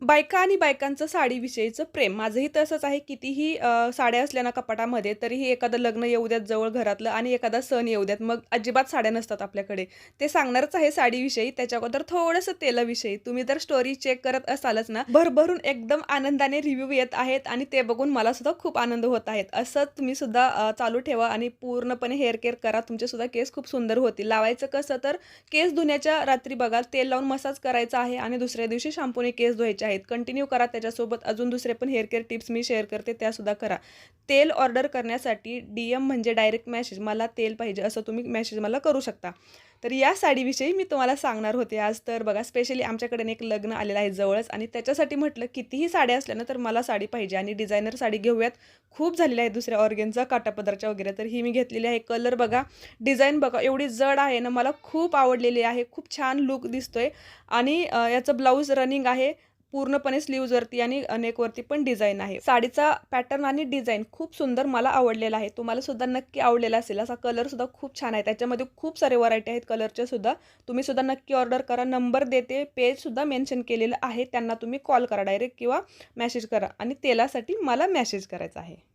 बायका आणि बायकांचं साडीविषयीचं प्रेम माझंही तसंच आहे. कितीही साड्या असल्या ना कपाटामध्ये, तरीही एखादं लग्न येऊ द्यात जवळ घरातलं आणि एखादा सण येऊ द्यात, मग अजिबात साड्या नसतात आपल्याकडे. ते सांगणारच आहे साडीविषयी. त्याच्या अगोदर थोडंसं तेलाविषयी. तुम्ही जर स्टोरी चेक करत असालच ना, भरभरून एकदम आनंदाने रिव्ह्यू येत आहेत आणि ते बघून मला सुद्धा खूप आनंद होत आहेत. असंच तुम्ही सुद्धा चालू ठेवा आणि पूर्णपणे हेअर केअर करा. तुमचे सुद्धा केस खूप सुंदर होतील. लावायचं कसं तर केस धुण्याच्या रात्री बघा तेल लावून मसाज करायचा आहे आणि दुसऱ्या दिवशी शॅम्पूने केस धुवायचे आहेत. कंटिन्यू करा. त्याच्यासोबत अजून दुसरे पण हेअर केअर टिप्स मी शेअर करते, त्यासुद्धा करा. तेल ऑर्डर करण्यासाठी DM म्हणजे डायरेक्ट मेसेज, मला तेल पाहिजे असं तुम्ही मेसेज मला करू शकता. तर या साडीविषयी मी तुम्हाला सांगणार होते आज. तर बघा स्पेशली आमच्याकडे एक लग्न आलेलं आहे जवळच आणि त्याच्यासाठी म्हटलं कितीही साड्या असल्या ना, तर मला साडी पाहिजे आणि डिझायनर साडी घेऊयात. खूप झालेल्या आहेत दुसऱ्या ऑर्गेन्झा, काठापदराच्या वगैरे. तर ही मी घेतलेली आहे. कलर बघा, डिझाइन बघा, एवढी जड आहे ना, मला खूप आवडलेली आहे. खूप छान लूक दिसतोय आणि याचं ब्लाऊज रनिंग आहे. पूर्णपणे स्लीव्हजवरती आणि नेकवरती पण डिझाइन आहे. साडीचा पॅटर्न आणि डिझाइन खूप सुंदर मला आवडलेला आहे. तुम्हाला सुद्धा नक्की आवडलेला असेल. असा कलर सुद्धा खूप छान आहे. त्याच्यामध्ये खूप सारे व्हरायटी आहेत कलरच्या सुद्धा. तुम्ही सुद्धा नक्की ऑर्डर करा. नंबर देते, पेज सुद्धा मेन्शन केलेलं आहे. त्यांना तुम्ही कॉल करा डायरेक्ट किंवा मेसेज करा आणि तेलासाठी मला मेसेज करायचा आहे.